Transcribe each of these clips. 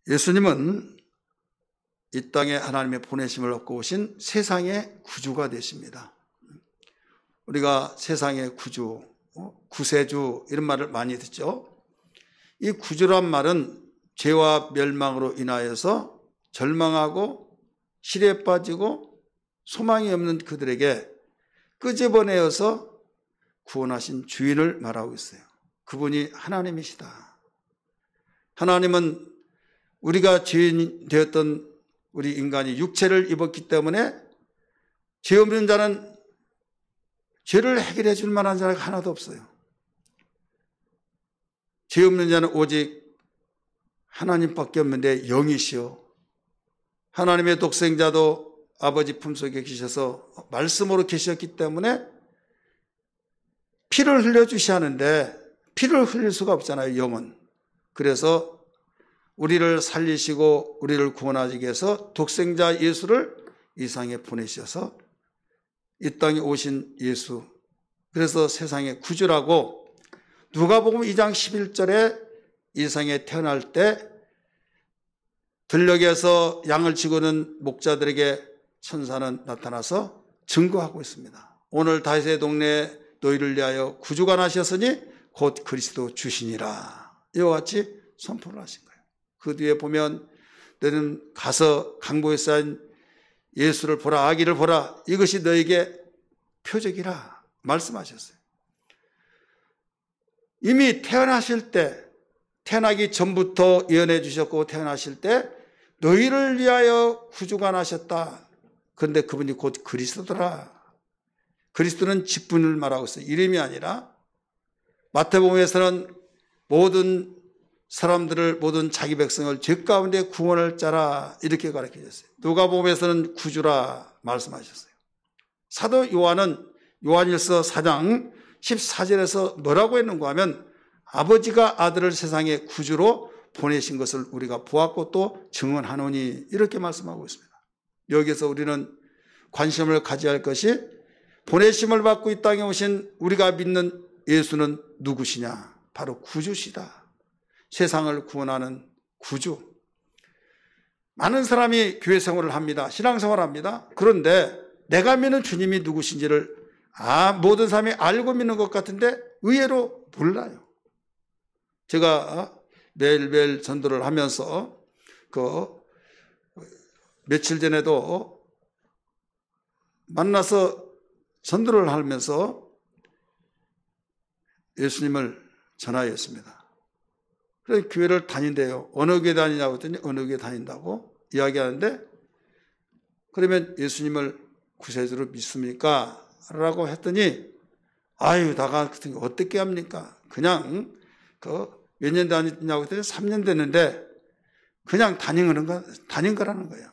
예수님은 이 땅에 하나님의 보내심을 얻고 오신 세상의 구주가 되십니다. 우리가 세상의 구주, 구세주 이런 말을 많이 듣죠. 이 구주란 말은 죄와 멸망으로 인하여서 절망하고 실에 빠지고 소망이 없는 그들에게 끄집어내어서 구원하신 주인을 말하고 있어요. 그분이 하나님이시다. 하나님은 우리가 죄인 되었던 우리 인간이 육체를 입었기 때문에 죄 없는 자는 죄를 해결해 줄 만한 자가 하나도 없어요. 죄 없는 자는 오직 하나님밖에 없는데 영이시오. 하나님의 독생자도 아버지 품속에 계셔서 말씀으로 계셨기 때문에 피를 흘려주셔야 하는데 피를 흘릴 수가 없잖아요, 영은. 그래서 우리를 살리시고 우리를 구원하기 위해서 독생자 예수를 이 세상에 보내셔서 이 땅에 오신 예수, 그래서 세상의 구주라고 누가복음 2장 11절에 이 세상에 태어날 때 들녘에서 양을 치고는 목자들에게 천사는 나타나서 증거하고 있습니다. 오늘 다윗의 동네에 너희를 위하여 구주가 나셨으니 곧 그리스도 주시니라. 이와 같이 선포를 하신 거예요. 그 뒤에 보면 너희는 가서 강보에 쌓인 예수를 보라, 아기를 보라. 이것이 너에게 표적이라 말씀하셨어요. 이미 태어나실 때, 태어나기 전부터 예언해 주셨고 태어나실 때 너희를 위하여 구주가 나셨다. 그런데 그분이 곧 그리스도더라. 그리스도는 직분을 말하고 있어요. 이름이 아니라. 마태복음에서는 모든 사람들을, 모든 자기 백성을 죄 가운데 구원할 자라 이렇게 가르쳐 주셨어요. 누가복음에서는 구주라 말씀하셨어요. 사도 요한은 요한일서 4장 14절에서 뭐라고 했는가 하면 아버지가 아들을 세상에 구주로 보내신 것을 우리가 보았고 또 증언하노니 이렇게 말씀하고 있습니다. 여기서 우리는 관심을 가져야 할 것이 보내심을 받고 이 땅에 오신 우리가 믿는 예수는 누구시냐? 바로 구주시다. 세상을 구원하는 구주. 많은 사람이 교회 생활을 합니다. 신앙생활을 합니다. 그런데 내가 믿는 주님이 누구신지를 모든 사람이 알고 믿는 것 같은데 의외로 몰라요. 제가 매일매일 전도를 하면서 며칠 전에도 만나서 전도를 하면서 예수님을 전하였습니다. 그래서 교회를 다닌대요. 어느 교회 다니냐고 했더니 어느 교회 다닌다고 이야기하는데 그러면 예수님을 구세주로 믿습니까? 라고 했더니 나가 어떻게 합니까? 그냥 몇 년 다니냐고 했더니 3년 됐는데 그냥 다닌 거라는 거예요.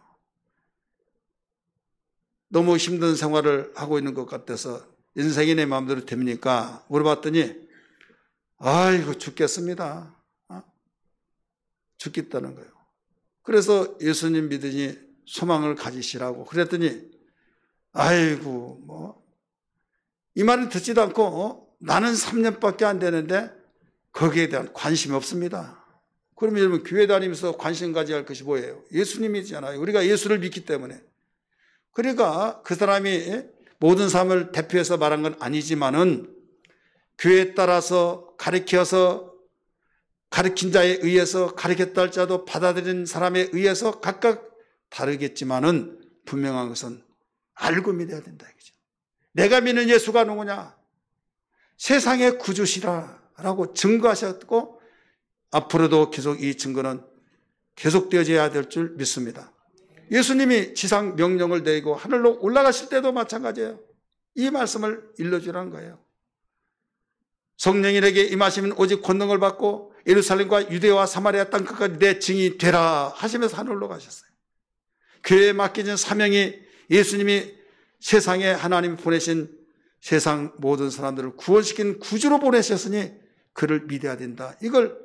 너무 힘든 생활을 하고 있는 것 같아서 인생이 내 마음대로 됩니까? 물어봤더니 죽겠습니다. 죽겠다는 거예요. 그래서 예수님 믿으니 소망을 가지시라고 그랬더니 이 말을 듣지도 않고 나는 3년밖에 안 되는데 거기에 대한 관심이 없습니다. 그러면 여러분 교회 다니면서 관심 가져야 할 것이 뭐예요? 예수님이잖아요. 우리가 예수를 믿기 때문에. 그러니까 그 사람이 모든 삶을 대표해서 말한 건 아니지만은 교회에 따라서 가르친 자에 의해서 가르쳤다 할지라도 받아들인 사람에 의해서 각각 다르겠지만은 분명한 것은 알고 믿어야 된다. 내가 믿는 예수가 누구냐? 세상의 구주시라라고 증거하셨고 앞으로도 계속 이 증거는 계속되어져야 될 줄 믿습니다. 예수님이 지상 명령을 내리고 하늘로 올라가실 때도 마찬가지예요. 이 말씀을 일러주라는 거예요. 성령님에게 임하시면 오직 권능을 받고 예루살렘과 유대와 사마리아 땅 끝까지 내 증인이 되라 하시면서 하늘로 가셨어요. 교회에 맡겨진 사명이 예수님이 세상에 하나님이 보내신 세상 모든 사람들을 구원시킨 구주로 보내셨으니 그를 믿어야 된다. 이걸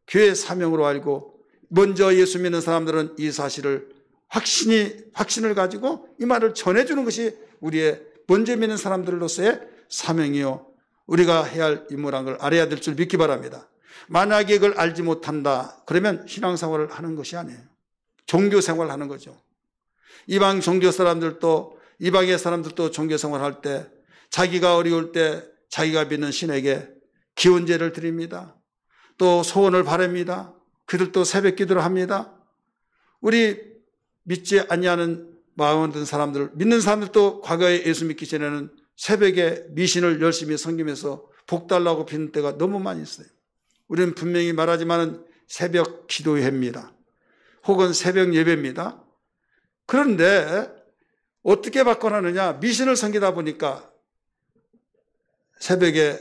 교회의 사명으로 알고 먼저 예수 믿는 사람들은 이 사실을 확신을 가지고 이 말을 전해주는 것이 우리의 먼저 믿는 사람들로서의 사명이요 우리가 해야 할 임무라는 걸 알아야 될 줄 믿기 바랍니다. 만약에 이걸 알지 못한다 그러면 신앙생활을 하는 것이 아니에요. 종교생활을 하는 거죠. 이방 종교 사람들도 이방의 사람들도 종교생활을 할 때 자기가 어려울 때 자기가 믿는 신에게 기원제를 드립니다. 또 소원을 바랍니다. 그들도 새벽 기도를 합니다. 우리 믿지 아니하는 마음 든 사람들, 믿는 사람들도 과거에 예수 믿기 전에는 새벽에 미신을 열심히 섬기면서 복 달라고 비는 때가 너무 많이 있어요. 우리는 분명히 말하지만 새벽 기도회입니다. 혹은 새벽 예배입니다. 그런데 어떻게 바꿔놨느냐? 미신을 섬기다 보니까 새벽에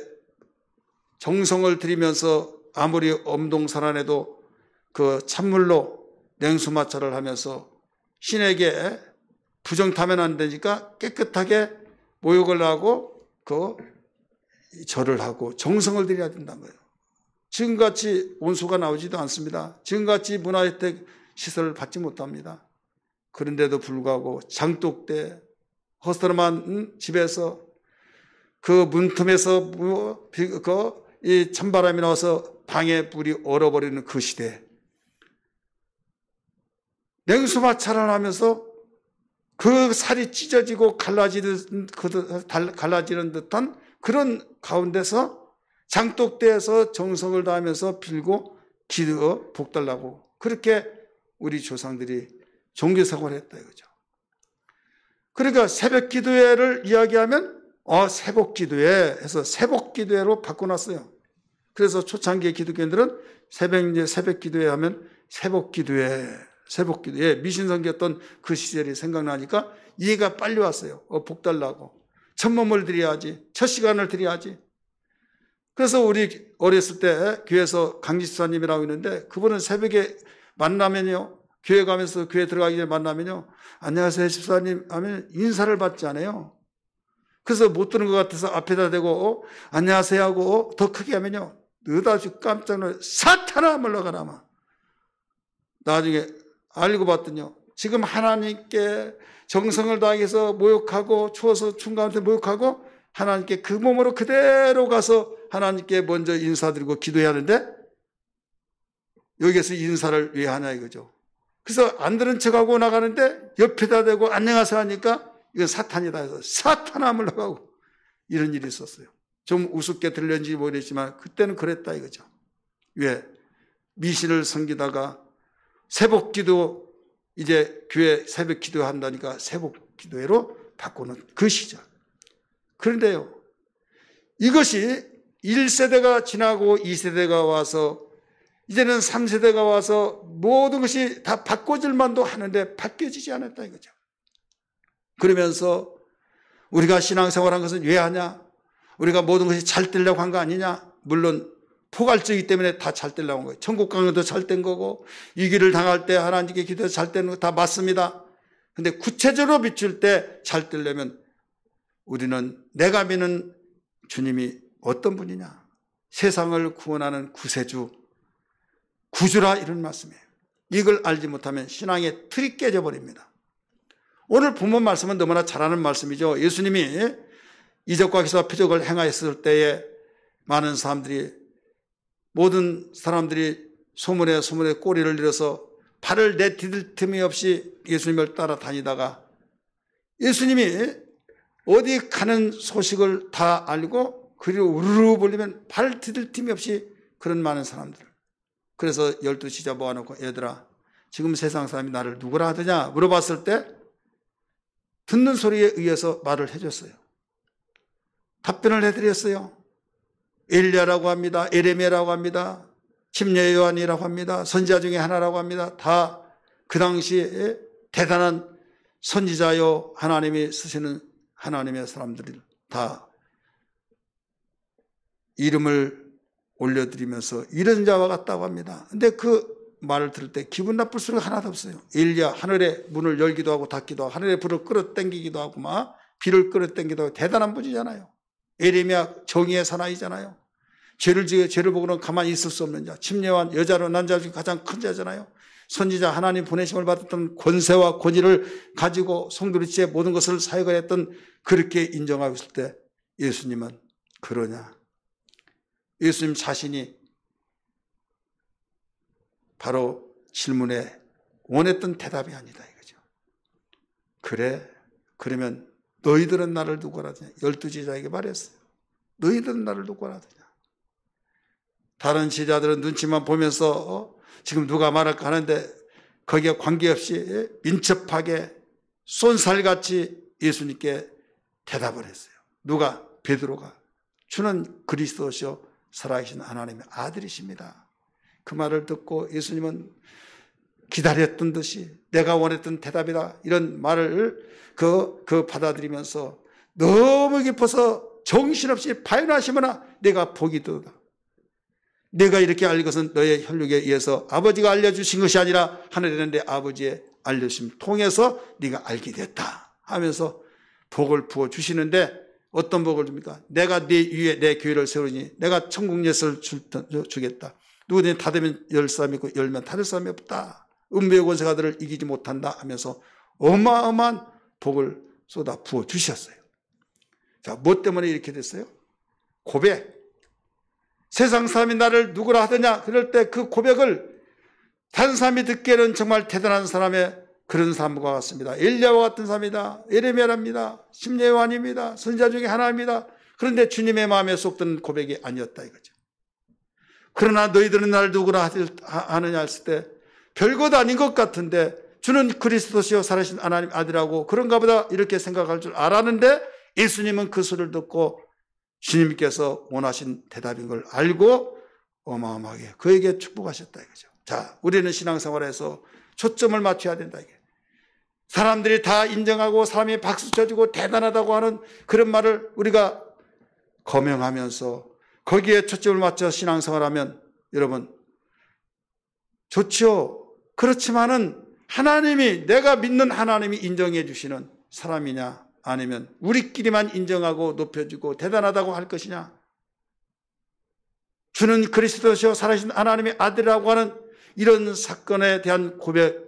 정성을 들이면서 아무리 엄동설안해도 그 찬물로 냉수마찰을 하면서 신에게 부정타면 안 되니까 깨끗하게 모욕을 하고 그 절을 하고 정성을 들여야 된다는 거예요. 지금같이 온수가 나오지도 않습니다. 지금같이 문화혜택 시설을 받지 못합니다. 그런데도 불구하고 장독대 허스름한 집에서 그 문틈에서 이 찬바람이 나와서 방에 불이 얼어버리는 그 시대에 냉수마찰을 하면서 그 살이 찢어지고 갈라지는 듯한 그런 가운데서 장독대에서 정성을 다하면서 빌고 기도 복 달라고 그렇게 우리 조상들이 종교생활을 했다 이거죠. 그러니까 새벽 기도회를 이야기하면 새복 기도회 해서 새복 기도회로 바꿔놨어요. 그래서 초창기의 기독교인들은 새벽 기도회 하면 새복 기도회 미신 섬겼던 그 시절이 생각나니까 이해가 빨리 왔어요. 복 달라고 천몸을 드려야지, 첫 시간을 드려야지. 그래서 우리 어렸을 때 교회에서 강지수사님이라고 있는데 그분은 새벽에 만나면요, 교회 가면서 교회 들어가기 전에 만나면요, 안녕하세요 집사님 하면 인사를 받지 않아요. 그래서 못 들은 것 같아서 앞에다 대고 안녕하세요 하고 더 크게 하면요, 느닷없이 깜짝 놀라 사탄아 물러가라 막. 나중에 알고 봤더니요, 지금 하나님께 정성을 다해서 모욕하고 추워서 춘 가운데 모욕하고 하나님께 그 몸으로 그대로 가서 하나님께 먼저 인사드리고 기도해야 하는데 여기에서 인사를 왜 하냐 이거죠. 그래서 안 들은 척하고 나가는데 옆에다 대고 안녕하세요 하니까 이건 사탄이다 해서 사탄아 물러가고 이런 일이 있었어요. 좀 우습게 들렸는지 모르겠지만 그때는 그랬다 이거죠. 왜? 미신을 섬기다가 새복기도 이제 교회 새벽 기도한다니까 새복 기도회로 바꾸는 그 시절. 그런데요, 이것이 1세대가 지나고 2세대가 와서 이제는 3세대가 와서 모든 것이 다 바꿔질 만도 하는데 바뀌어지지 않았다 이거죠. 그러면서 우리가 신앙생활한 것은 왜 하냐? 우리가 모든 것이 잘 되려고 한 거 아니냐? 물론 포괄적이기 때문에 다 잘 되려고 한 거예요. 천국 가는 것도 잘 된 거고 이 길을 당할 때 하나님께 기도해서 잘 되는 거 다 맞습니다. 그런데 구체적으로 비출 때 잘 되려면 우리는 내가 믿는 주님이 어떤 분이냐? 세상을 구원하는 구세주, 구주라 이런 말씀이에요. 이걸 알지 못하면 신앙의 틀이 깨져버립니다. 오늘 본문 말씀은 너무나 잘 아는 말씀이죠. 예수님이 이적과 기사와 표적을 행하였을 때에 많은 사람들이, 모든 사람들이 소문에 꼬리를 내려서 발을 내디딜 틈이 없이 예수님을 따라다니다가 예수님이 어디 가는 소식을 다 알고 그리로 우르르 벌리면 발 디딜 틈이 없이 그런 많은 사람들. 그래서 12시자 모아놓고 얘들아 지금 세상 사람이 나를 누구라 하더냐 물어봤을 때 듣는 소리에 의해서 말을 해줬어요. 답변을 해드렸어요. 엘리야라고 합니다. 에레미야라고 합니다. 침례 요한이라고 합니다. 선지자 중에 하나라고 합니다. 다 그 당시에 대단한 선지자요 하나님이 쓰시는 하나님의 사람들이 다 이름을 올려드리면서 이런 자와 같다고 합니다. 근데 그 말을 들을 때 기분 나쁠 수가 하나도 없어요. 엘리야 하늘의 문을 열기도 하고 닫기도 하고 하늘의 불을 끌어당기기도 하고 막 비를 끌어당기기도 하고 대단한 분이잖아요. 에레미야 정의의 사나이잖아요. 죄를 보고는 가만히 있을 수 없는 자, 침례한 여자로 난 자 중에 가장 큰 자잖아요. 선지자 하나님 보내심을 받았던 권세와 권위를 가지고 송두리째 모든 것을 사역을 했던 그렇게 인정하고 있을 때 예수님은 그러냐? 예수님 자신이 바로 질문에 원했던 대답이 아니다 이거죠. 그래, 그러면 너희들은 나를 누구라 하느냐. 12제자에게 말했어요. 너희들은 나를 누구라 하느냐. 다른 제자들은 눈치만 보면서 지금 누가 말할까 하는데 거기에 관계없이 민첩하게 쏜살같이 예수님께 대답을 했어요. 누가? 베드로가. 주는 그리스도시요 살아계신 하나님의 아들이십니다. 그 말을 듣고 예수님은 기다렸던 듯이 내가 원했던 대답이다 이런 말을 받아들이면서 너무 깊어서 정신없이 발언하시거나 내가 복이 되도다. 내가 이렇게 알 것은 너의 혈육에 의해서 아버지가 알려주신 것이 아니라 하늘에 있는 내 아버지의 알려주심 통해서 네가 알게 됐다 하면서 복을 부어주시는데 어떤 복을 줍니까? 내가 네 위에 내 교회를 세우니 내가 천국 예수를 주겠다. 누구든지 닫으면 열 사람이 있고 열면 닫을 사람이 없다. 음부의 권세가들을 이기지 못한다 하면서 어마어마한 복을 쏟아 부어주셨어요. 자, 뭐 때문에 이렇게 됐어요? 고백. 세상 사람이 나를 누구라 하더냐 그럴 때 그 고백을 다른 사람이 듣기에는 정말 대단한 사람의 그런 사람과 같습니다. 엘리야와 같은 사람이다. 에레미야랍니다. 심리의 요한입니다. 선지자 중에 하나입니다. 그런데 주님의 마음에 쏙 드는 고백이 아니었다 이거죠. 그러나 너희들은 나를 누구라 하느냐 했을 때 별것 아닌 것 같은데 주는 그리스도시요 살아계신 하나님 아들이라고 그런가 보다 이렇게 생각할 줄 알았는데 예수님은 그 소리를 듣고 주님께서 원하신 대답인 걸 알고 어마어마하게 그에게 축복하셨다 이거죠. 자, 우리는 신앙생활에서 초점을 맞춰야 된다 이게. 사람들이 다 인정하고 사람이 박수 쳐주고 대단하다고 하는 그런 말을 우리가 거명하면서 거기에 초점을 맞춰 신앙생활하면 여러분 좋죠. 그렇지만은 하나님이 내가 믿는 하나님이 인정해 주시는 사람이냐 아니면 우리끼리만 인정하고 높여주고 대단하다고 할 것이냐. 주는 그리스도시요 살아계신 하나님의 아들이라고 하는 이런 사건에 대한 고백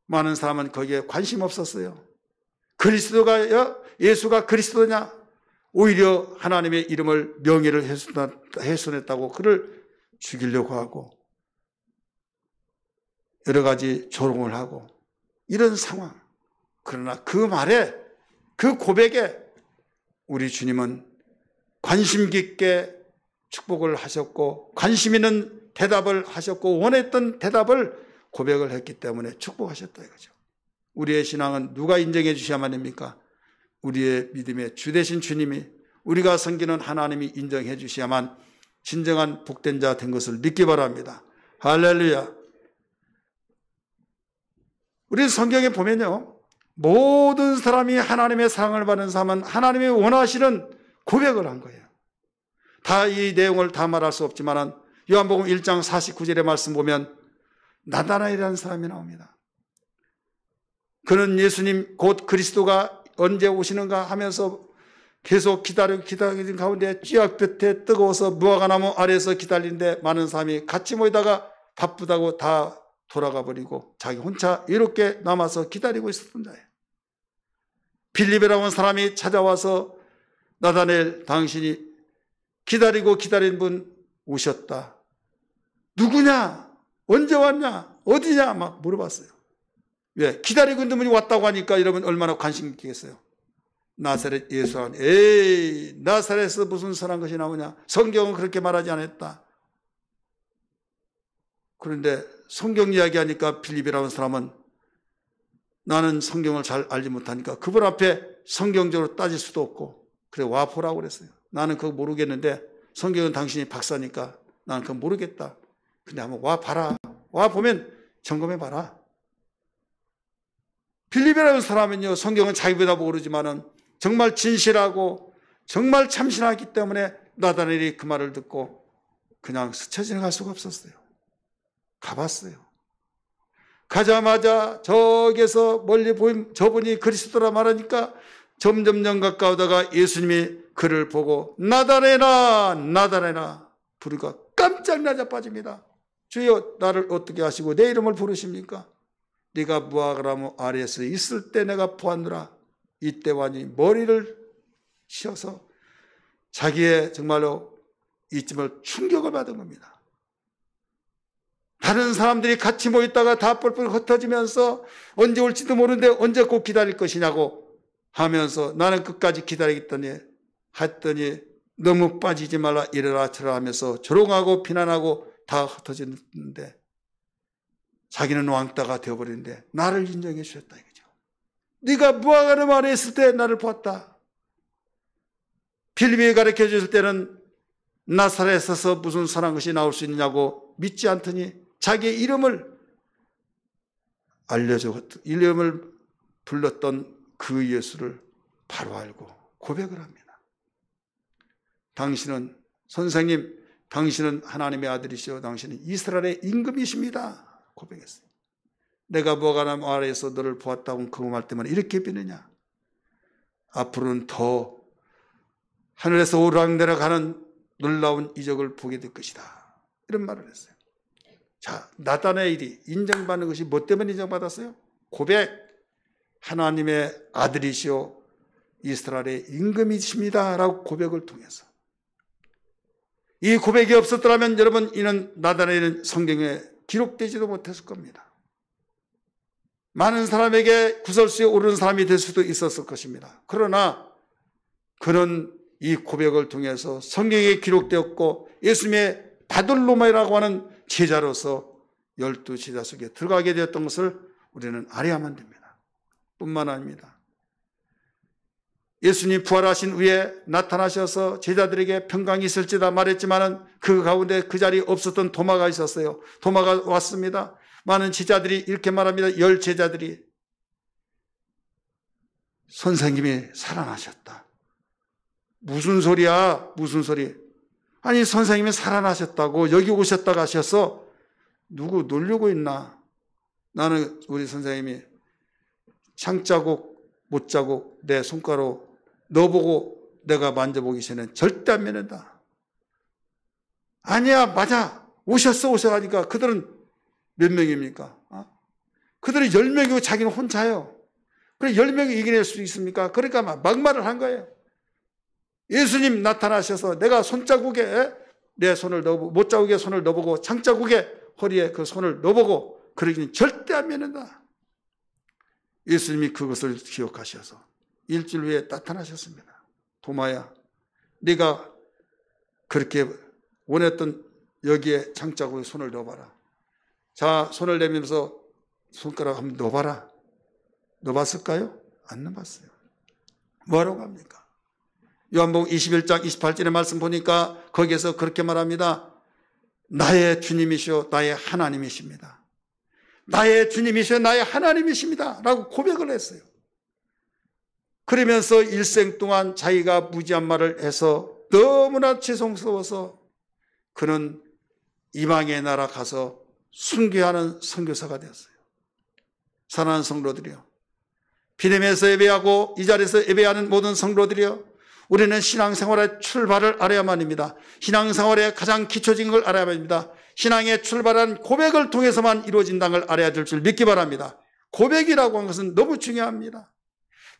많은 사람은 거기에 관심 없었어요. 그리스도가 예수가 그리스도냐 오히려 하나님의 이름을 명예를 훼손했다고 그를 죽이려고 하고 여러 가지 조롱을 하고 이런 상황. 그러나 그 말에 그 고백에 우리 주님은 관심 깊게 축복을 하셨고 관심 있는 대답을 하셨고 원했던 대답을 고백을 했기 때문에 축복하셨다 이거죠. 우리의 신앙은 누가 인정해 주셔야만 됩니까? 우리의 믿음의 주 되신 주님이 우리가 섬기는 하나님이 인정해 주셔야만 진정한 복된 자 된 것을 믿기 바랍니다. 할렐루야. 우리 성경에 보면요. 모든 사람이 하나님의 사랑을 받는 사람은 하나님이 원하시는 고백을 한 거예요. 다 이 내용을 다 말할 수 없지만 요한복음 1장 49절의 말씀 보면 나다나엘이라는 사람이 나옵니다. 그는 예수님 곧 그리스도가 언제 오시는가 하면서 계속 기다리는 가운데 쥐약볕에 뜨거워서 무화과나무 아래에서 기다리는데 많은 사람이 같이 모이다가 바쁘다고 다 돌아가 버리고 자기 혼자 이렇게 남아서 기다리고 있었던 자예요. 빌립이라고 하는 사람이 찾아와서 나다나엘 당신이 기다리고 기다린 분 오셨다. 누구냐? 언제 왔냐? 어디냐? 막 물어봤어요. 왜? 기다리고 있는 분이 왔다고 하니까 여러분 얼마나 관심 있겠어요. 나사렛 예수라는 에이 나사렛에서 무슨 선한 것이 나오냐? 성경은 그렇게 말하지 않았다. 그런데 성경 이야기하니까 빌립이라는 사람은 나는 성경을 잘 알지 못하니까 그분 앞에 성경적으로 따질 수도 없고 그래 와보라고 그랬어요. 나는 그거 모르겠는데 성경은 당신이 박사니까 나는 그거 모르겠다. 근데 한번 와봐라. 와보면 점검해봐라. 빌립이라는 사람은요 성경은 자기보다 모르지만은 정말 진실하고 정말 참신하기 때문에 나다나엘이 그 말을 듣고 그냥 스쳐 지나갈 수가 없었어요. 가봤어요. 가자마자 저기에서 멀리 보인 저분이 그리스도라 말하니까 점점점 가까우다가 예수님이 그를 보고 나다나엘아 나다나엘아 부르니까 깜짝 나자 빠집니다. 주여 나를 어떻게 하시고 내 이름을 부르십니까? 네가 무화과나무 아래에서 있을 때 내가 보았노라. 이때 완전히 머리를 치어서 자기의 정말로 이쯤을 충격을 받은 겁니다. 다른 사람들이 같이 모였다가 다 뻘뻘 흩어지면서 언제 올지도 모르는데 언제 꼭 기다릴 것이냐고 하면서 나는 끝까지 기다리겠더니 했더니 너무 빠지지 말라 이래라 저래라 하면서 조롱하고 비난하고 다 흩어졌는데 자기는 왕따가 되어버리는데 나를 인정해 주셨다 이거죠. 네가 무화과나무 아래 있을 때 나를 보았다. 빌립이 가르쳐 줬을 때는 나사렛에 서서 무슨 선한 것이 나올 수 있냐고 믿지 않더니 자기의 이름을 이름을 불렀던 그 예수를 바로 알고 고백을 합니다. 당신은 선생님, 당신은 하나님의 아들이시오. 당신은 이스라엘의 임금이십니다. 고백했어요. 내가 무화과나무 아래에서 너를 보았다고 경험할 때만 이렇게 비느냐. 앞으로는 더 하늘에서 오르락내락하는 놀라운 이적을 보게 될 것이다. 이런 말을 했어요. 자, 나다나엘이 인정받는 것이 뭐 때문에 인정받았어요? 고백. 하나님의 아들이시오 이스라엘의 임금이십니다 라고 고백을 통해서. 이 고백이 없었더라면 여러분 이는 나다나엘은 성경에 기록되지도 못했을 겁니다. 많은 사람에게 구설수에 오르는 사람이 될 수도 있었을 것입니다. 그러나 그는 이 고백을 통해서 성경에 기록되었고 예수님의 바돌로마이라고 하는 제자로서 12제자 속에 들어가게 되었던 것을 우리는 알아야만 됩니다. 뿐만 아닙니다. 예수님 부활하신 후에 나타나셔서 제자들에게 평강이 있을지다 말했지만은 그 가운데 그 자리에 없었던 도마가 있었어요. 도마가 왔습니다. 많은 제자들이 이렇게 말합니다. 10제자들이 선생님이 살아나셨다. 무슨 소리야? 무슨 소리? 아니 선생님이 살아나셨다고 여기 오셨다가 하셔서 누구 놀리고 있나? 나는 우리 선생님이 창자국 못자국 내 손가락 너보고 내가 만져보기 전에 절대 안 믿는다. 아니야 맞아 오셨으니까 그들은 몇 명입니까? 그들이 10명이고 자기는 혼자요. 그래 10명이 이겨낼 수 있습니까? 그러니까 막말을 한 거예요. 예수님 나타나셔서 내가 손자국에 내 손을 넣어보고 못자국에 손을 넣어보고 창자국에 허리에 그 손을 넣어보고 그러기는 절대 안 믿는다. 예수님이 그것을 기억하셔서 일주일 후에 나타나셨습니다. 도마야 네가 그렇게 원했던 여기에 창자국에 손을 넣어봐라. 자 손을 내밀면서 손가락 한번 넣어봐라. 넣어봤을까요? 안 넣어봤어요. 뭐하러 갑니까? 요한복음 21장 28절의 말씀 보니까 거기에서 그렇게 말합니다. 나의 주님이시오 나의 하나님이십니다. 나의 주님이시오 나의 하나님이십니다 라고 고백을 했어요. 그러면서 일생 동안 자기가 무지한 말을 해서 너무나 죄송스러워서 그는 이방의 나라 가서 순교하는 선교사가 되었어요. 사랑하는 성도들이요, 비렘에서 예배하고 이 자리에서 예배하는 모든 성도들이요, 우리는 신앙생활의 출발을 알아야만 합니다. 신앙생활의 가장 기초적인 걸 알아야만 합니다. 신앙의 출발은 고백을 통해서만 이루어진다는 걸 알아야 될 줄 믿기 바랍니다. 고백이라고 하는 것은 너무 중요합니다.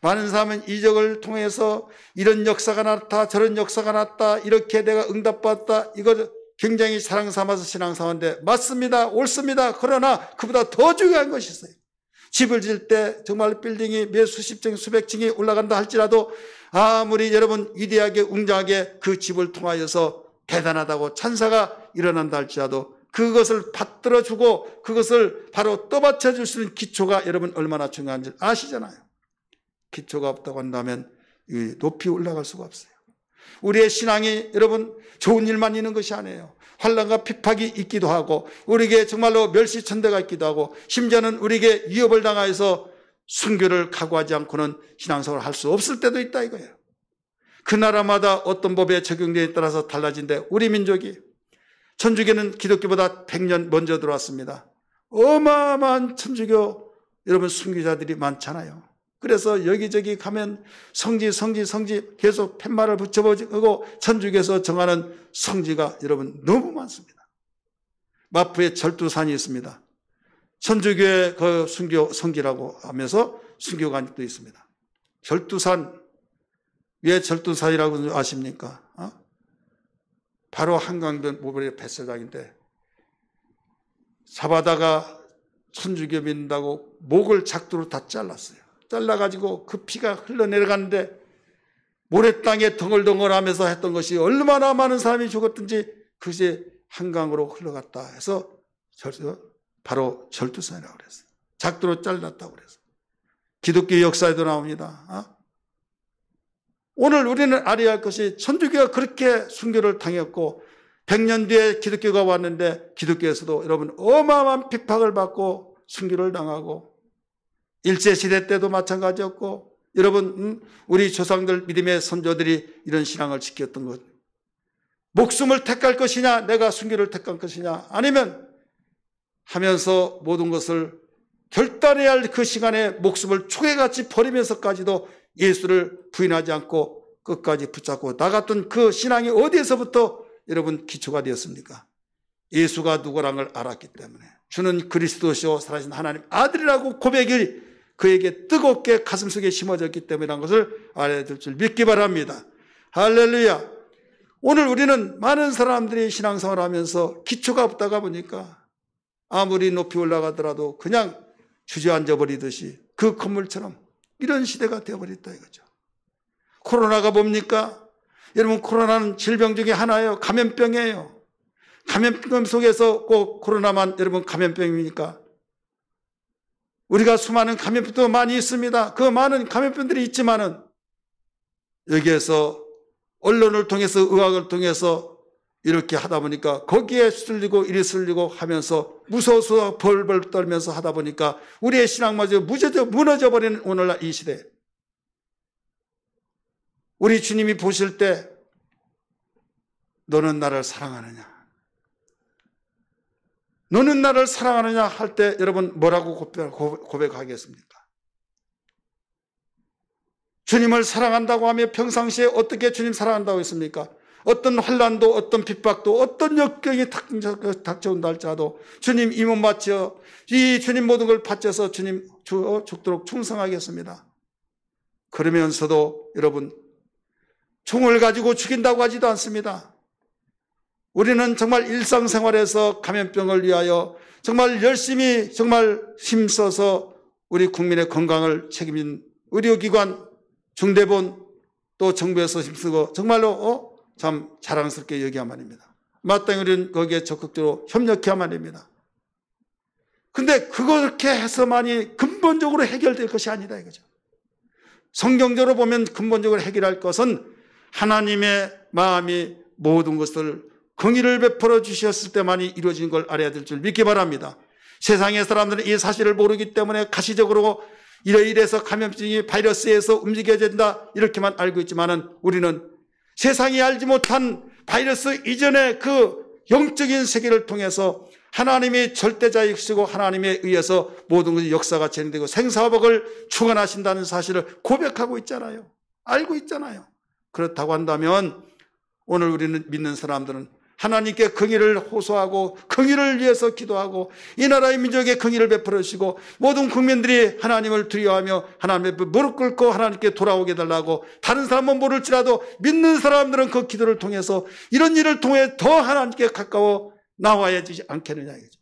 많은 사람은 이적을 통해서 이런 역사가 나타났다 저런 역사가 나타났다 이렇게 내가 응답받았다 이거 굉장히 사랑 삼아서 신앙생활인데 맞습니다. 옳습니다. 그러나 그보다 더 중요한 것이 있어요. 집을 지을 때 정말 빌딩이 몇 수십 층 수백 층이 올라간다 할지라도 아무리 여러분 위대하게 웅장하게 그 집을 통하여서 대단하다고 찬사가 일어난다 할지라도 그것을 받들어주고 그것을 바로 떠받쳐 줄 수 있는 기초가 여러분 얼마나 중요한지 아시잖아요. 기초가 없다고 한다면 높이 올라갈 수가 없어요. 우리의 신앙이 여러분 좋은 일만 있는 것이 아니에요. 환난과 핍박이 있기도 하고 우리에게 정말로 멸시천대가 있기도 하고 심지어는 우리에게 위협을 당하여서 순교를 각오하지 않고는 신앙생활을 할 수 없을 때도 있다 이거예요. 그 나라마다 어떤 법에 적용되에 따라서 달라진데 우리 민족이 천주교는 기독교보다 100년 먼저 들어왔습니다. 어마어마한 천주교 여러분 순교자들이 많잖아요. 그래서 여기저기 가면 성지 계속 팻말을 붙여보고 천주교에서 정하는 성지가 여러분 너무 많습니다. 마포에 절두산이 있습니다. 천주교의 그 순교 성지라고 하면서 순교관도 있습니다. 절두산, 왜 절두산이라고 아십니까? 바로 한강변 모래의 뱃사장인데 잡아다가 천주교 믿는다고 목을 작두로 다 잘랐어요. 잘라가지고 그 피가 흘러내려가는데 모래땅에 덩얼덩얼하면서 했던 것이 얼마나 많은 사람이 죽었든지 그것이 한강으로 흘러갔다 해서 바로 절두선이라고 그랬어요. 작두로 잘랐다고 그랬어요. 기독교 역사에도 나옵니다. 오늘 우리는 알아야 할 것이 천주교가 그렇게 순교를 당했고 100년 뒤에 기독교가 왔는데 기독교에서도 여러분 어마어마한 핍박을 받고 순교를 당하고 일제시대 때도 마찬가지였고 여러분 우리 조상들 믿음의 선조들이 이런 신앙을 지켰던 것, 목숨을 택할 것이냐 내가 순교를 택할 것이냐 아니면 하면서 모든 것을 결단해야 할 그 시간에 목숨을 초계같이 버리면서까지도 예수를 부인하지 않고 끝까지 붙잡고 나갔던 그 신앙이 어디에서부터 여러분 기초가 되었습니까? 예수가 누구라는 걸 알았기 때문에 주는 그리스도시요 살아계신 하나님 아들이라고 고백이 그에게 뜨겁게 가슴속에 심어졌기 때문이라는 것을 알아야 될 줄 믿기 바랍니다. 할렐루야. 오늘 우리는 많은 사람들이 신앙생활을 하면서 기초가 없다가 보니까 아무리 높이 올라가더라도 그냥 주저앉아 버리듯이 그 건물처럼 이런 시대가 되어버렸다 이거죠. 코로나가 뭡니까? 여러분 코로나는 질병 중에 하나예요. 감염병이에요. 감염병 속에서 꼭 코로나만 여러분 감염병입니까? 우리가 수많은 감염병도 많이 있습니다. 그 많은 감염병들이 있지만은 여기에서 언론을 통해서 의학을 통해서 이렇게 하다 보니까 거기에 쓸리고 이리 쓸리고 하면서 무서워서 벌벌 떨면서 하다 보니까 우리의 신앙마저 무너져버리는 오늘날 이 시대. 우리 주님이 보실 때 너는 나를 사랑하느냐? 너는 나를 사랑하느냐 할 때 여러분 뭐라고 고백하겠습니까? 주님을 사랑한다고 하며 평상시에 어떻게 주님 사랑한다고 했습니까? 어떤 환난도 어떤 핍박도 어떤 역경이 닥쳐온다 할지라도 주님 이 몸 바쳐 이 주님 모든 걸 바쳐서 주님 죽도록 충성하겠습니다. 그러면서도 여러분 총을 가지고 죽인다고 하지도 않습니다. 우리는 정말 일상생활에서 감염병을 위하여 정말 열심히 정말 힘써서 우리 국민의 건강을 책임진 의료기관, 중대본 또 정부에서 힘쓰고 정말로 참 자랑스럽게 여기야만 합니다. 마땅히 우리는 거기에 적극적으로 협력해야만 합니다. 근데 그렇게 해서만이 근본적으로 해결될 것이 아니다 이거죠. 성경적으로 보면 근본적으로 해결할 것은 하나님의 마음이 모든 것을 긍휼을 베풀어 주셨을 때만이 이루어진 걸 알아야 될 줄 믿기 바랍니다. 세상의 사람들은 이 사실을 모르기 때문에 가시적으로 이래서 감염증이 바이러스에서 움직여진다 이렇게만 알고 있지만은 우리는 세상이 알지 못한 바이러스 이전의 그 영적인 세계를 통해서 하나님이 절대자이시고 하나님에 의해서 모든 것이 역사가 진행되고 생사화복을 주관하신다는 사실을 고백하고 있잖아요. 알고 있잖아요. 그렇다고 한다면 오늘 우리는 믿는 사람들은 하나님께 긍휼을 호소하고 긍휼을 위해서 기도하고 이 나라의 민족에 긍휼을 베풀어 주시고 모든 국민들이 하나님을 두려워하며 하나님 앞에 무릎 꿇고 하나님께 돌아오게 달라고 다른 사람은 모를지라도 믿는 사람들은 그 기도를 통해서 이런 일을 통해 더 하나님께 가까워 나와야 되지 않겠느냐 이거죠.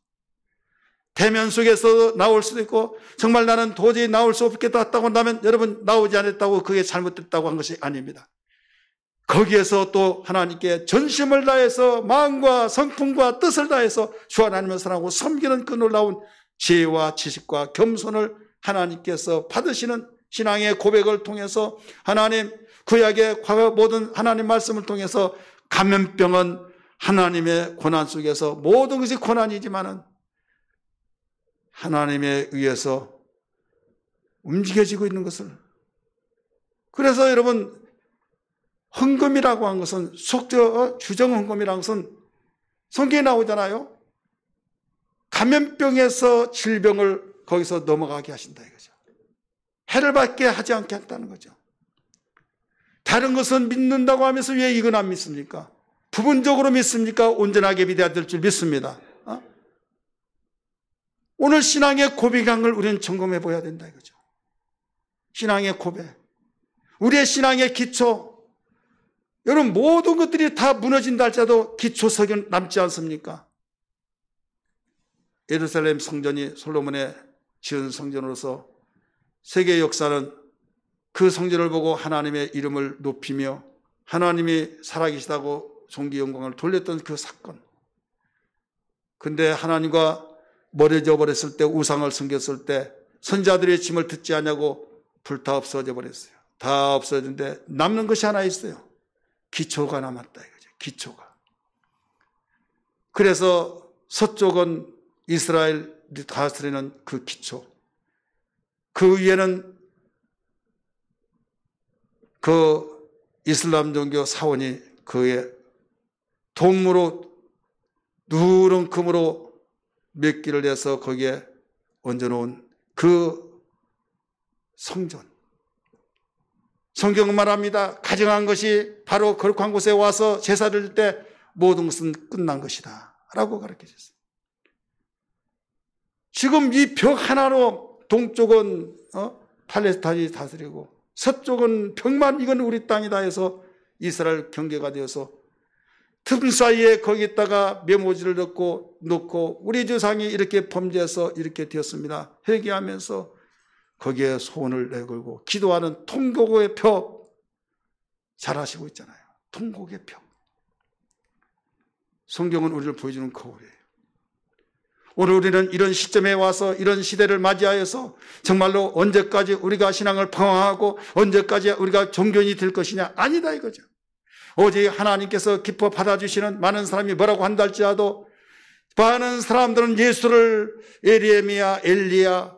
대면 속에서 나올 수도 있고 정말 나는 도저히 나올 수 없겠다 했다고 한다면 여러분 나오지 않았다고 그게 잘못됐다고 한 것이 아닙니다. 거기에서 또 하나님께 전심을 다해서 마음과 성품과 뜻을 다해서 주 하나님을 사랑하고 섬기는 그 놀라운 지혜와 지식과 겸손을 하나님께서 받으시는 신앙의 고백을 통해서 하나님 구약의 모든 하나님 말씀을 통해서 감염병은 하나님의 고난 속에서 모든 것이 고난이지만은 하나님에 의해서 움직여지고 있는 것을 그래서 여러분 헌금이라고 한 것은 주정 헌금이라는 것은 성경에 나오잖아요. 감염병에서 질병을 거기서 넘어가게 하신다 이거죠. 해를 받게 하지 않게 했다는 거죠. 다른 것은 믿는다고 하면서 왜 이건 안 믿습니까? 부분적으로 믿습니까? 온전하게 믿어야 될 줄 믿습니다. 오늘 신앙의 고백이라는 걸 우리는 점검해 보아야 된다 이거죠. 신앙의 고백. 우리의 신앙의 기초. 여러분 모든 것들이 다 무너진다 할지라도 기초석은 남지 않습니까? 예루살렘 성전이 솔로몬의 지은 성전으로서 세계 역사는 그 성전을 보고 하나님의 이름을 높이며 하나님이 살아계시다고 존귀 영광을 돌렸던 그 사건. 근데 하나님과 멀어져 버렸을 때, 우상을 섬겼을 때 선자들의 짐을 듣지 않냐고 불타 없어져 버렸어요. 다 없어졌는데 남는 것이 하나 있어요. 기초가 남았다 이거죠. 기초가. 그래서 서쪽은 이스라엘이 다스리는 그 기초, 그 위에는 그 이슬람 종교 사원이 그의 동무로 누런 금으로 몇 길을 내서 거기에 얹어놓은 그 성전. 성경은 말합니다. 가정한 것이 바로 거룩한 곳에 와서 제사를 드릴 때 모든 것은 끝난 것이다 라고 가르쳐줬어요. 지금 이 벽 하나로 동쪽은 팔레스타인이 다스리고 서쪽은 벽만 이건 우리 땅이다 해서 이스라엘 경계가 되어서 틈 사이에 거기다가 메모지를 넣고 우리 조상이 이렇게 범죄해서 이렇게 되었습니다 회개하면서 거기에 소원을 내걸고 기도하는 통곡의 벽 잘 아시고 있잖아요. 통곡의 벽. 성경은 우리를 보여주는 거울이에요. 오늘 우리는 이런 시점에 와서 이런 시대를 맞이하여서 정말로 언제까지 우리가 신앙을 방황하고 언제까지 우리가 종교인이 될 것이냐? 아니다 이거죠. 오직 하나님께서 기뻐 받아주시는 많은 사람이 뭐라고 한다 할지라도 많은 사람들은 예수를 에리에미야, 엘리야,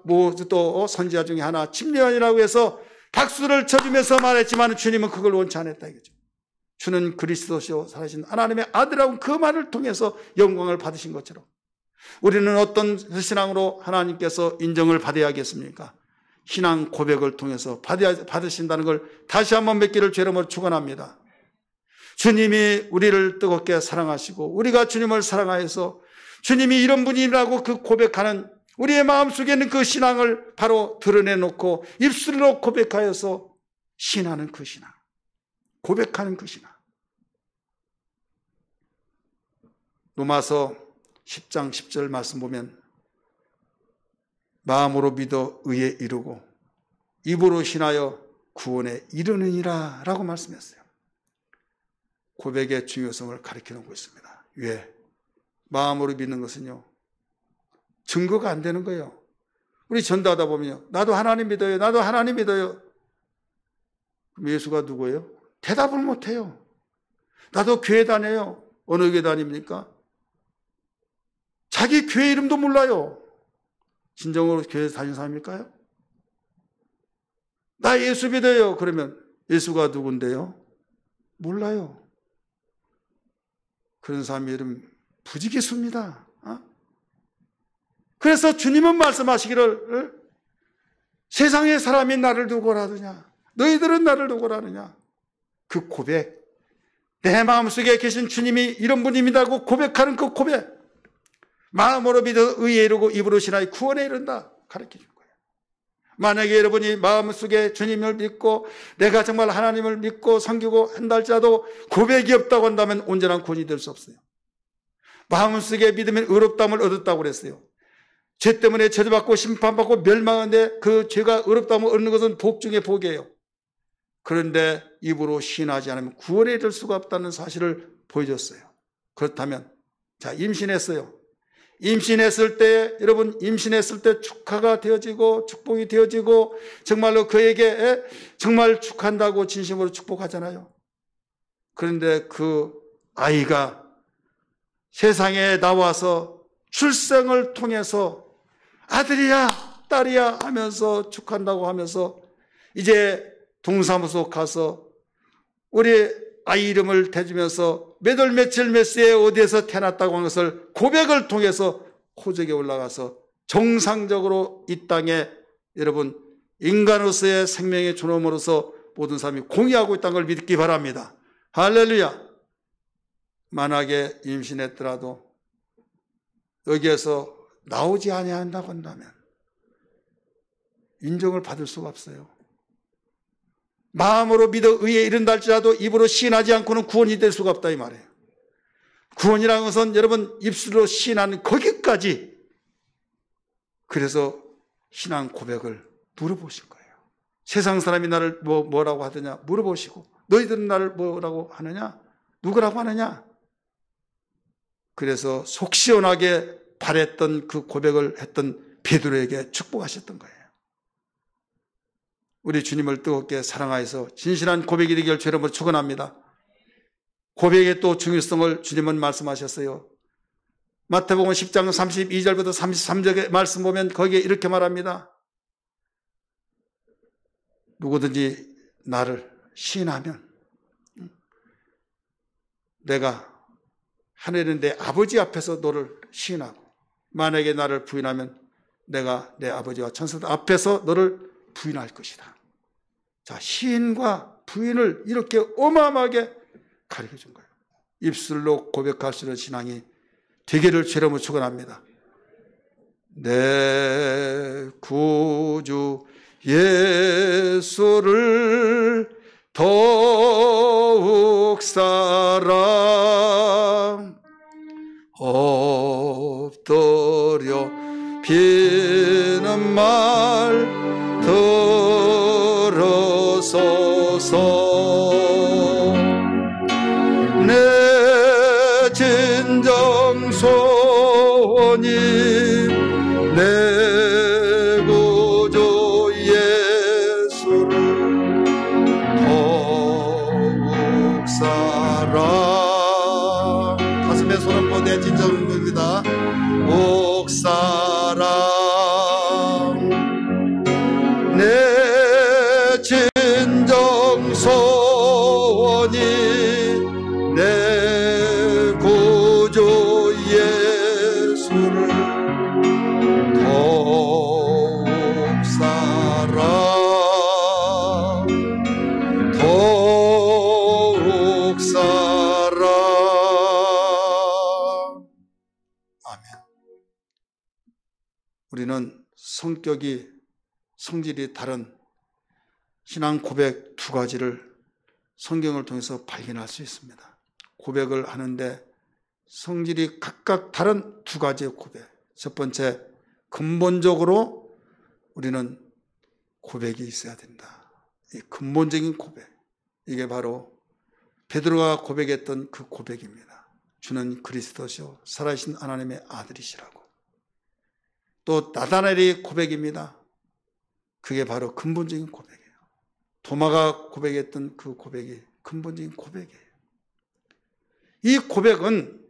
또 선지자 중에 하나 침례원이라고 해서 박수를 쳐주면서 말했지만 주님은 그걸 원치 않았다 이거죠. 주는 그리스도시요 살아신 하나님의 아들이라고 그 말을 통해서 영광을 받으신 것처럼 우리는 어떤 신앙으로 하나님께서 인정을 받아야겠습니까? 신앙 고백을 통해서 받으신다는 걸 다시 한번 맺기를 죄름으로 축원합니다. 주님이 우리를 뜨겁게 사랑하시고 우리가 주님을 사랑하여서 주님이 이런 분이라고 그 고백하는 우리의 마음속에 있는 그 신앙을 바로 드러내놓고 입술로 고백하여서 신하는 그 신앙, 고백하는 그 신앙. 로마서 10장 10절 말씀 보면 마음으로 믿어 의에 이르고 입으로 신하여 구원에 이르느니라 라고 말씀했어요. 고백의 중요성을 가르쳐놓고 있습니다. 왜? 마음으로 믿는 것은요 증거가 안 되는 거예요. 우리 전도하다 보면요 나도 하나님 믿어요, 나도 하나님 믿어요. 그럼 예수가 누구예요? 대답을 못해요. 나도 교회 다녀요. 어느 교회 다닙니까? 자기 교회 이름도 몰라요. 진정으로 교회 다니는 사람일까요? 나 예수 믿어요. 그러면 예수가 누군데요? 몰라요. 그런 사람 이름 부지기수입니다. 그래서 주님은 말씀하시기를 세상의 사람이 나를 두고 하느냐 너희들은 나를 두고 하느냐 그 고백, 내 마음속에 계신 주님이 이런 분입니다고 고백하는 그 고백, 마음으로 믿어 의에 이르고 입으로 신하여 구원에 이른다 가르쳐 줄 거예요. 만약에 여러분이 마음속에 주님을 믿고 내가 정말 하나님을 믿고 섬기고 한다 할지라도 고백이 없다고 한다면 온전한 구원이 될 수 없어요. 마음속에 믿으면 의롭다함을 얻었다고 그랬어요. 죄 때문에 저주받고 심판받고 멸망하는데 그 죄가 의롭다함을 얻는 것은 복 중에 복이에요. 그런데 입으로 시인하지 않으면 구원에 이를 수가 없다는 사실을 보여줬어요. 그렇다면 자 임신했어요. 임신했을 때 여러분 임신했을 때 축하가 되어지고 축복이 되어지고 정말로 그에게 정말 축한다고 진심으로 축복하잖아요. 그런데 그 아이가 세상에 나와서 출생을 통해서 아들이야 딸이야 하면서 축한다고 하면서 이제 동사무소 가서 우리 아이 이름을 대주면서 몇 월 며칠 몇 시에 어디에서 태어났다고 하는 것을 고백을 통해서 호적에 올라가서 정상적으로 이 땅에 여러분 인간으로서의 생명의 존엄으로서 모든 사람이 공유하고 있다는 걸 믿기 바랍니다. 할렐루야. 만약에 임신했더라도 여기에서 나오지 아니한다고 한다면 인정을 받을 수가 없어요. 마음으로 믿어 의에 이른다 할지라도 입으로 시인하지 않고는 구원이 될 수가 없다 이 말이에요. 구원이라는 것은 여러분 입술로 시인하는 거기까지 그래서 신앙 고백을 물어보신 거예요. 세상 사람이 나를 뭐라고 하더냐 물어보시고, 너희들은 나를 뭐라고 하느냐, 누구라고 하느냐. 그래서 속 시원하게 바랬던 그 고백을 했던 베드로에게 축복하셨던 거예요. 우리 주님을 뜨겁게 사랑하여서 진실한 고백이 되기를 주 이름으로 축원합니다. 고백의 또 중요성을 주님은 말씀하셨어요. 마태복음 10장 32절부터 33절의 말씀 보면 거기에 이렇게 말합니다. 누구든지 나를 시인하면 내가 하늘에 있는 내 아버지 앞에서 너를 시인하고, 만약에 나를 부인하면 내가 내 아버지와 천사들 앞에서 너를 부인할 것이다. 자, 시인과 부인을 이렇게 어마어마하게 가르쳐 준 거예요. 입술로 고백할 수 있는 신앙이 되기를 주 이름으로 축원합니다. 내 구주 예수를 더욱 사랑 엎드려 비는 말 들어서서 내 진정 소원이 내 구주 예수를 더욱 사랑. 가슴에 손 얹고 내 진정 소원입니다. 옥 사랑 내 진정 소원이 내 구주 예수를 더욱 사랑 더욱 사랑. 아멘. 우리는 성질이 다른 신앙 고백 두 가지를 성경을 통해서 발견할 수 있습니다. 고백을 하는데 성질이 각각 다른 두 가지의 고백. 첫 번째, 근본적으로 우리는 고백이 있어야 된다. 이 근본적인 고백. 이게 바로 베드로가 고백했던 그 고백입니다. 주는 그리스도시요 살아계신 하나님의 아들이시라고. 또 나다나엘의 고백입니다. 그게 바로 근본적인 고백이에요. 도마가 고백했던 그 고백이 근본적인 고백이에요. 이 고백은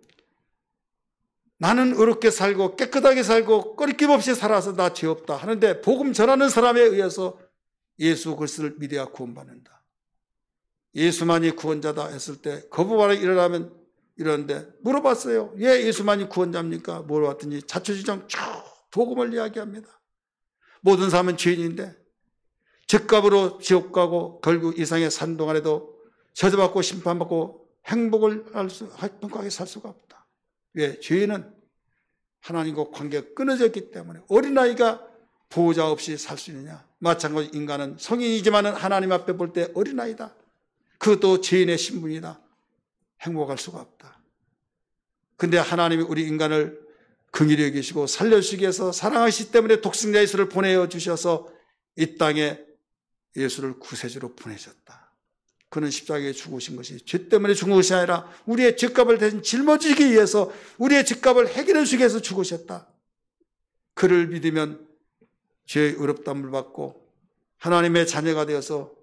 나는 의롭게 살고 깨끗하게 살고 꺼리낌 없이 살아서 나 죄 없다 하는데, 복음 전하는 사람에 의해서 예수 그리스도를 믿어야 구원받는다. 예수만이 구원자다 했을 때 거부반응이 일어나면 이러는데, 물어봤어요. 왜 예수만이 구원자입니까? 물어봤더니 자초지종 쭉 복음을 이야기합니다. 모든 사람은 죄인인데 죄값으로 지옥 가고 결국 이상의 산 동안에도 저주받고 심판받고 행복하게 살 수가 없다. 왜? 죄인은 하나님과 관계가 끊어졌기 때문에. 어린아이가 보호자 없이 살 수 있느냐? 마찬가지로 인간은 성인이지만 하나님 앞에 볼 때 어린아이다. 그것도 죄인의 신분이다. 행복할 수가 없다. 근데 하나님이 우리 인간을 긍휼히 여기시고 살려주시기 위해서 사랑하시기 때문에 독생자 예수를 보내주셔서 이 땅에 예수를 구세주로 보내셨다. 그는 십자가에 죽으신 것이 죄 때문에 죽은 것이 아니라 우리의 죄값을 대신 짊어지기 위해서, 우리의 죄값을 해결해 주기 위해서 죽으셨다. 그를 믿으면 죄의 의롭다함을 받고 하나님의 자녀가 되어서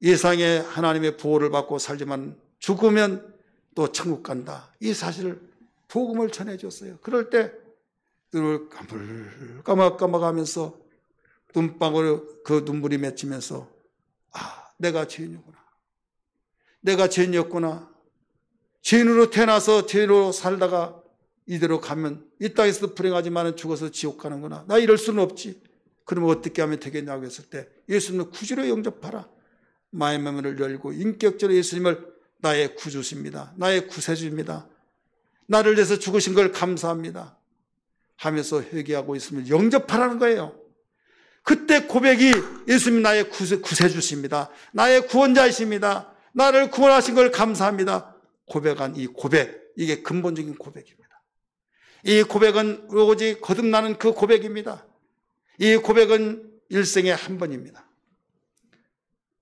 예상의 하나님의 보호를 받고 살지만 죽으면 또 천국 간다. 이 사실을 복음을 전해줬어요. 그럴 때 눈을 까먹하면서 눈방울 그 눈물이 맺히면서, 아, 내가 죄인이구나. 내가 죄인이었구나. 죄인으로 태어나서 죄인으로 살다가 이대로 가면 이 땅에서도 불행하지만 죽어서 지옥 가는구나. 나 이럴 수는 없지. 그러면 어떻게 하면 되겠냐고 했을 때 예수님을 구주로 영접하라. 마음을 열고 인격적으로 예수님을 나의 구주십니다. 나의 구세주입니다. 나를 위해서 죽으신 걸 감사합니다 하면서 회개하고 있으면 영접하라는 거예요. 그때 고백이 예수님 나의 구세주십니다. 나의 구원자이십니다. 나를 구원하신 걸 감사합니다. 고백한 이 고백, 이게 근본적인 고백입니다. 이 고백은 오직 거듭나는 그 고백입니다. 이 고백은 일생에 한 번입니다.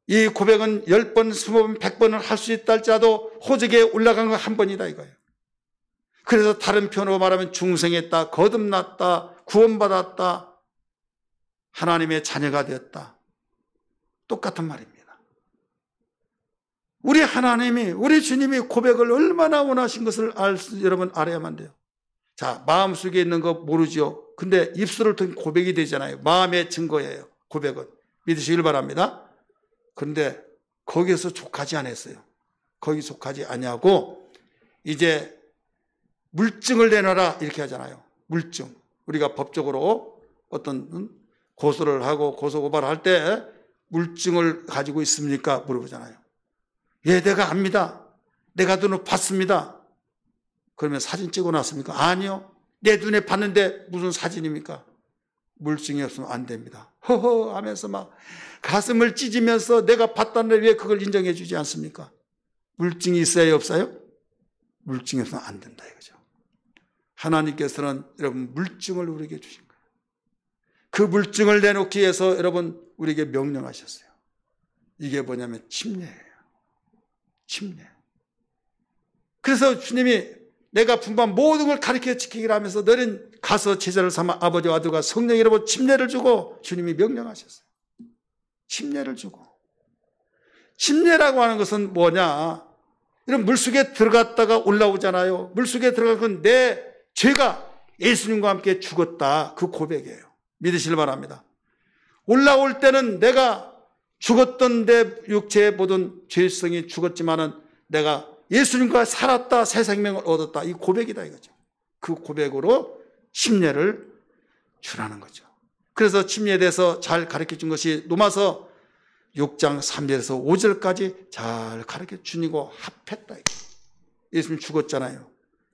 이 고백은 10번, 20번, 100번을 할 수 있다 할지라도 호적에 올라간 건 한 번이다 이거예요. 그래서 다른 표현으로 말하면 중생했다, 거듭났다, 구원받았다, 하나님의 자녀가 되었다. 똑같은 말입니다. 우리 하나님이, 우리 주님이 고백을 얼마나 원하신 것을 여러분 알아야만 돼요. 자, 마음속에 있는 거 모르죠. 근데 입술을 통해 고백이 되잖아요. 마음의 증거예요. 고백은. 믿으시길 바랍니다. 그런데 거기에서 족하지 않았어요. 거기 속하지 아니하고 이제 물증을 내놔라 이렇게 하잖아요. 물증. 우리가 법적으로 어떤 고소를 하고 고소고발을 할 때 물증을 가지고 있습니까? 물어보잖아요. 예, 내가 압니다. 내가 눈을 봤습니다. 그러면 사진 찍어놨습니까? 아니요. 내 눈에 봤는데 무슨 사진입니까? 물증이 없으면 안 됩니다. 허허 하면서 막 가슴을 찢으면서 내가 봤다는데 왜 그걸 인정해 주지 않습니까? 물증이 있어야 없어요? 물증이 없으면 안 된다 이거죠. 하나님께서는 여러분 물증을 우리에게 주신 거예요. 그 물증을 내놓기 위해서 여러분 우리에게 명령하셨어요. 이게 뭐냐면 침례예요. 침례. 그래서 주님이 내가 분반 모든 걸 가르쳐 지키기를 하면서 너는 가서 제자를 삼아 아버지와 아들과 성령이라고 침례를 주고 주님이 명령하셨어요. 침례를 주고. 침례라고 하는 것은 뭐냐? 이런 물속에 들어갔다가 올라오잖아요. 물속에 들어간 내 죄가 예수님과 함께 죽었다. 그 고백이에요. 믿으시길 바랍니다. 올라올 때는 내가 죽었던 내 육체의 모든 죄성이 죽었지만은 내가 예수님과 살았다, 새 생명을 얻었다. 이 고백이다 이거죠. 그 고백으로 침례를 주라는 거죠. 그래서 침례에 대해서 잘 가르쳐 준 것이 로마서 6장 3절에서 5절까지 잘 가르쳐 주니고 합했다. 예수님 죽었잖아요.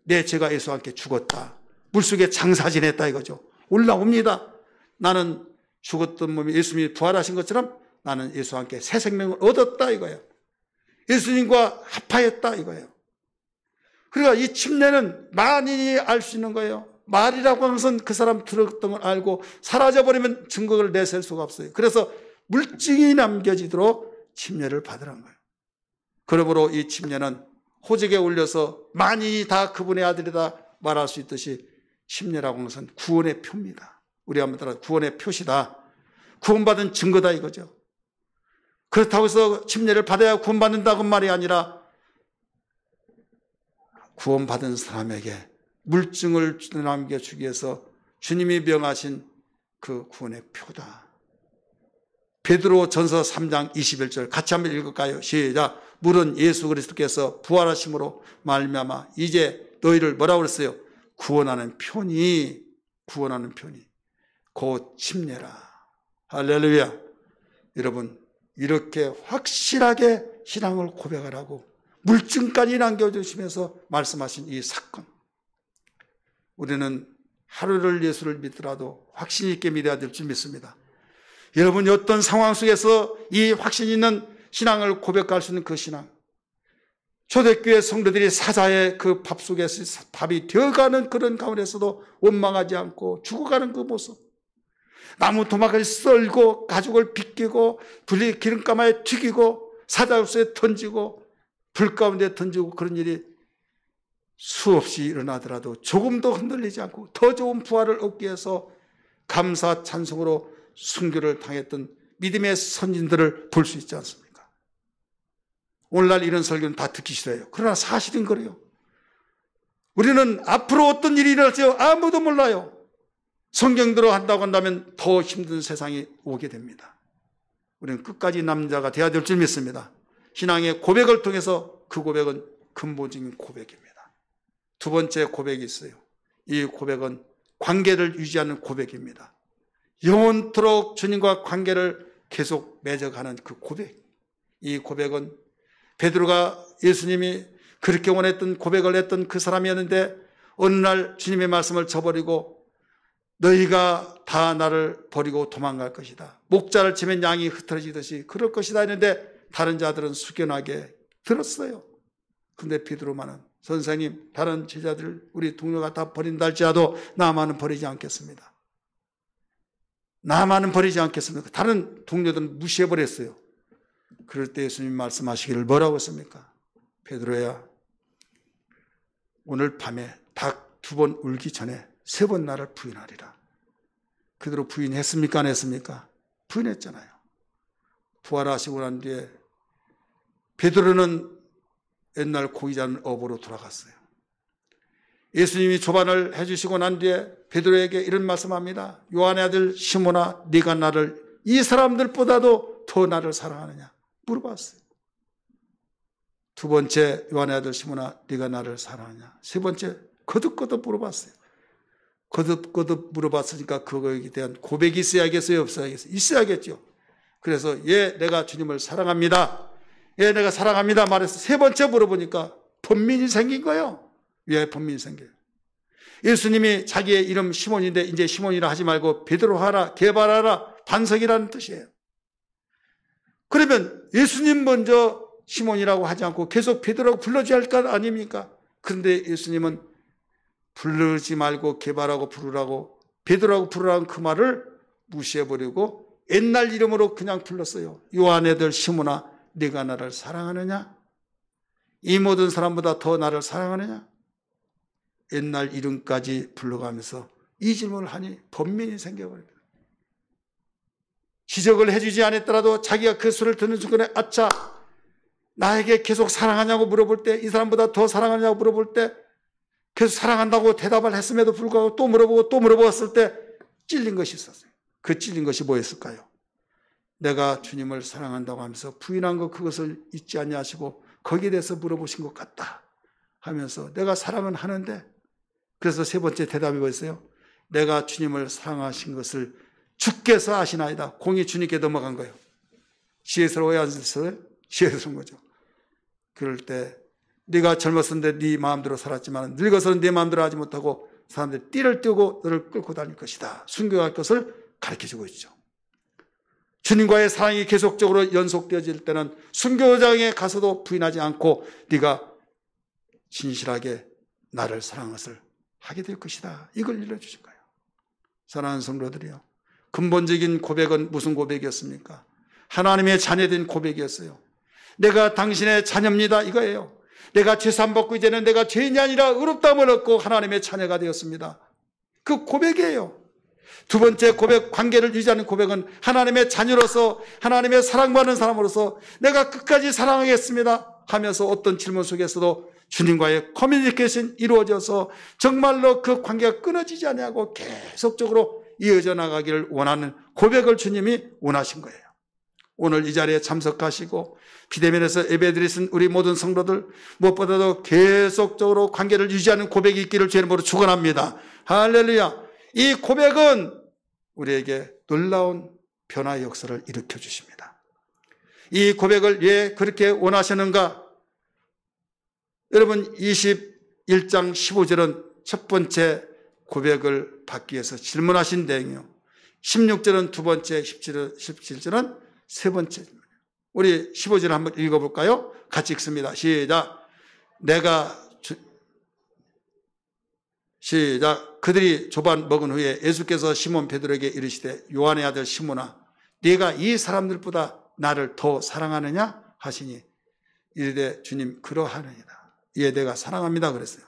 내 죄가 예수와 함께 죽었다. 물속에 장사 지냈다 이거죠. 올라옵니다. 나는 죽었던 몸이 예수님이 부활하신 것처럼 나는 예수와 함께 새 생명을 얻었다 이거예요. 예수님과 합하였다 이거예요. 그러니까 이 침례는 만인이 알 수 있는 거예요. 말이라고 하는 것은 그 사람 들었던 걸 알고 사라져버리면 증거를 내세울 수가 없어요. 그래서 물증이 남겨지도록 침례를 받으라는 거예요. 그러므로 이 침례는 호적에 올려서 만인이 다 그분의 아들이다 말할 수 있듯이 침례라고 하는 것은 구원의 표입니다. 우리 한번 따라 구원의 표시다. 구원받은 증거다 이거죠. 그렇다고 해서 침례를 받아야 구원받는다고 말이 아니라 구원받은 사람에게 물증을 남겨주기 위해서 주님이 명하신 그 구원의 표다. 베드로 전서 3장 21절 같이 한번 읽을까요? 시작. 물은 예수 그리스도께서 부활하심으로 말미암아 이제 너희를 뭐라고 그랬어요? 구원하는 편이 곧 침례라. 할렐루야. 여러분 이렇게 확실하게 신앙을 고백하라고 물증까지 남겨주시면서 말씀하신 이 사건. 우리는 하루를 예수를 믿더라도 확신 있게 믿어야 될 줄 믿습니다. 여러분이 어떤 상황 속에서 이 확신 있는 신앙을 고백할 수 있는 그 신앙. 초대교회 성도들이 사자의 그 밥 속에서 밥이 되어가는 그런 가운데서도 원망하지 않고 죽어가는 그 모습. 나무 토막을 썰고 가죽을 빗기고 기름가마에 튀기고 사자국수에 던지고 불 가운데 던지고 그런 일이 수없이 일어나더라도 조금도 흔들리지 않고 더 좋은 부활을 얻기 위해서 감사 찬송으로 순교를 당했던 믿음의 선진들을 볼 수 있지 않습니까? 오늘날 이런 설교는 다 듣기 싫어요. 그러나 사실인 거래요. 우리는 앞으로 어떤 일이 일어날지 아무도 몰라요. 성경대로 한다고 한다면 더 힘든 세상이 오게 됩니다. 우리는 끝까지 남자가 되어야 될 줄 믿습니다. 신앙의 고백을 통해서 그 고백은 근본적인 고백입니다. 두 번째 고백이 있어요. 이 고백은 관계를 유지하는 고백입니다. 영원토록 주님과 관계를 계속 맺어가는 그 고백. 이 고백은 베드로가 예수님이 그렇게 원했던 고백을 했던 그 사람이었는데 어느 날 주님의 말씀을 저버리고 너희가 다 나를 버리고 도망갈 것이다. 목자를 치면 양이 흩어지듯이 그럴 것이다 했는데 다른 자들은 숙연하게 들었어요. 근데 베드로만은 선생님 다른 제자들 우리 동료가 다 버린다 할지라도 나만은 버리지 않겠습니다. 나만은 버리지 않겠습니까? 다른 동료들은 무시해버렸어요. 그럴 때 예수님 말씀하시기를 뭐라고 했습니까? 베드로야, 오늘 밤에 닭 2번 울기 전에 3번 나를 부인하리라. 그대로 부인했습니까? 안 했습니까? 부인했잖아요. 부활하시고 난 뒤에 베드로는 옛날 고기 잡는 업으로 돌아갔어요. 예수님이 조반을 해주시고 난 뒤에 베드로에게 이런 말씀합니다. 요한의 아들 시몬아, 네가 나를 이 사람들보다도 더 나를 사랑하느냐 물어봤어요. 2번째, 요한의 아들 시몬아, 네가 나를 사랑하느냐. 3번째, 거듭거듭 물어봤어요. 거듭거듭 물어봤으니까 그거에 대한 고백이 있어야겠어요, 없어야겠어요? 있어야겠죠. 그래서 예, 내가 주님을 사랑합니다. 예, 내가 사랑합니다 말해서 3번째 물어보니까 번민이 생긴 거예요. 왜 번민이 생겨요? 예수님이 자기의 이름 시몬인데 이제 시몬이라 하지 말고 베드로 하라, 개발하라, 반석이라는 뜻이에요. 그러면 예수님 먼저 시몬이라고 하지 않고 계속 베드로라고 불러줘야 할 것 아닙니까? 그런데 예수님은 부르지 말고 개발하고 부르라고, 베드로라고 부르라는 그 말을 무시해버리고 옛날 이름으로 그냥 불렀어요. 요한의 아들 시몬아, 네가 나를 사랑하느냐? 이 모든 사람보다 더 나를 사랑하느냐? 옛날 이름까지 불러가면서 이 질문을 하니 번민이 생겨버립니다. 지적을 해주지 않았더라도 자기가 그 소리를 듣는 순간에 아차, 나에게 계속 사랑하냐고 물어볼 때, 이 사람보다 더 사랑하냐고 물어볼 때 계속 사랑한다고 대답을 했음에도 불구하고 또 물어보고 또 물어봤을 때 찔린 것이 있었어요. 그 찔린 것이 뭐였을까요? 내가 주님을 사랑한다고 하면서 부인한 것 그것을 잊지 않냐 하시고 거기에 대해서 물어보신 것 같다 하면서 내가 사랑은 하는데, 그래서 3번째 대답이 뭐였어요? 내가 주님을 사랑하신 것을 주께서 아시나이다. 공이 주님께 넘어간 거예요. 지혜스러워야 안 지혜스러워요? 지혜스러운 거죠. 그럴 때 네가 젊었을 때 네 마음대로 살았지만 늙어서는 네 마음대로 하지 못하고 사람들이 띠를 띄고 너를 끌고 다닐 것이다. 순교할 것을 가르쳐주고 있죠. 주님과의 사랑이 계속적으로 연속되어질 때는 순교장에 가서도 부인하지 않고 네가 진실하게 나를 사랑한 것을 하게 될 것이다. 이걸 일러주신 거예요. 사랑하는 성도들이요, 근본적인 고백은 무슨 고백이었습니까? 하나님의 자녀된 고백이었어요. 내가 당신의 자녀입니다 이거예요. 내가 죄산 받고 이제는 내가 죄인이 아니라 의롭다함을 얻고 하나님의 자녀가 되었습니다. 그 고백이에요. 2번째 고백, 관계를 유지하는 고백은 하나님의 자녀로서, 하나님의 사랑받는 사람으로서 내가 끝까지 사랑하겠습니다 하면서 어떤 질문 속에서도 주님과의 커뮤니케이션이 이루어져서 정말로 그 관계가 끊어지지 않냐고 계속적으로 이어져 나가기를 원하는 고백을 주님이 원하신 거예요. 오늘 이 자리에 참석하시고 비대면에서 예배드리신 우리 모든 성도들, 무엇보다도 계속적으로 관계를 유지하는 고백이 있기를 주의 이름으로 축원합니다. 할렐루야. 이 고백은 우리에게 놀라운 변화의 역사를 일으켜 주십니다. 이 고백을 왜 그렇게 원하시는가? 여러분, 21장 15절은 첫 번째 고백을 받기 위해서 질문하신 내용이요, 16절은 두 번째, 17절은 세 번째. 우리 15절 한번 읽어볼까요? 같이 읽습니다. 시작. 시작. 그들이 조반 먹은 후에 예수께서 시몬 베드로에게 이르시되 요한의 아들 시몬아, 네가 이 사람들보다 나를 더 사랑하느냐 하시니 이르되 주님 그러하느니라. 예, 내가 사랑합니다 그랬어요.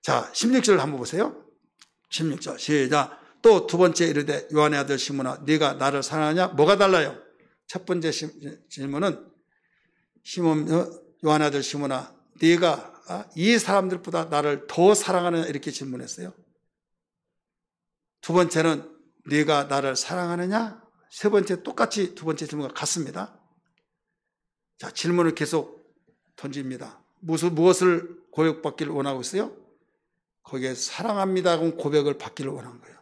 자, 16절 한번 보세요. 16절 시작. 또 두 번째 이르되 요한의 아들 시몬아, 네가 나를 사랑하냐? 뭐가 달라요? 첫 번째 질문은 요한의 아들 시몬아, 네가 이 사람들보다 나를 더 사랑하느냐 이렇게 질문했어요. 두 번째는 네가 나를 사랑하느냐? 세 번째 똑같이 두 번째 질문과 같습니다. 자, 질문을 계속 던집니다. 무엇을 고백받기를 원하고 있어요? 거기에 사랑합니다 하고 고백을 받기를 원한 거예요.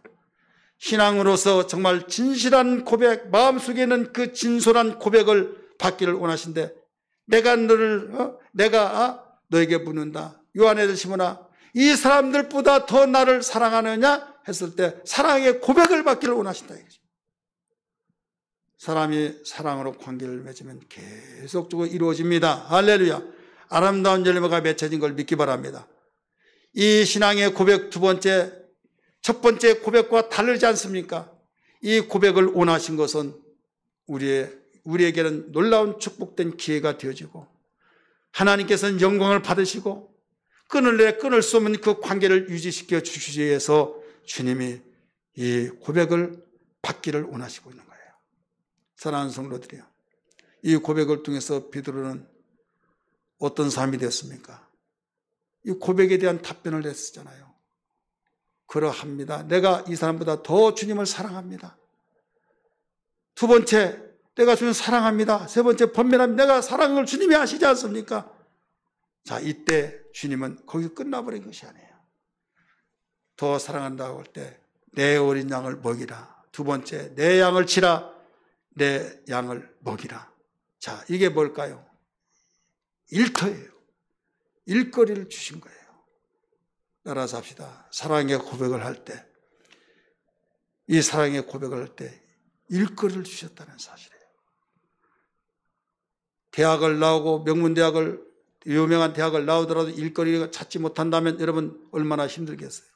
신앙으로서 정말 진실한 고백, 마음속에 있는 그 진솔한 고백을 받기를 원하신데, 내가 너에게 묻는다. 요한의 아들 시몬아, 이 사람들보다 더 나를 사랑하느냐 했을 때 사랑의 고백을 받기를 원하신다 이거죠. 사람이 사랑으로 관계를 맺으면 계속적으로 이루어집니다. 할렐루야. 아름다운 열매가 맺혀진 걸 믿기 바랍니다. 이 신앙의 고백 첫 번째 고백과 다르지 않습니까? 이 고백을 원하신 것은 우리에게는 놀라운 축복된 기회가 되어지고 하나님께서는 영광을 받으시고 끊을 수 없는 그 관계를 유지시켜 주시기 위해서 주님이 이 고백을 받기를 원하시고 있는 거예요. 사랑하는 성도들이요, 이 고백을 통해서 베드로는 어떤 삶이 되었습니까? 이 고백에 대한 답변을 했었잖아요. 그러합니다. 내가 이 사람보다 더 주님을 사랑합니다. 두 번째, 내가 주님 사랑합니다. 세 번째, 번면합니다. 내가 사랑을 주님이 아시지 않습니까? 자, 이때 주님은 거기 끝나버린 것이 아니에요. 더 사랑한다고 할 때 내 어린 양을 먹이라. 두 번째, 내 양을 치라. 내 양을 먹이라. 자, 이게 뭘까요? 일터예요. 일거리를 주신 거예요. 따라서 합시다. 사랑의 고백을 할 때, 이 사랑의 고백을 할 때 일거리를 주셨다는 사실이에요. 대학을 나오고 명문대학을, 유명한 대학을 나오더라도 일거리를 찾지 못한다면 여러분 얼마나 힘들겠어요.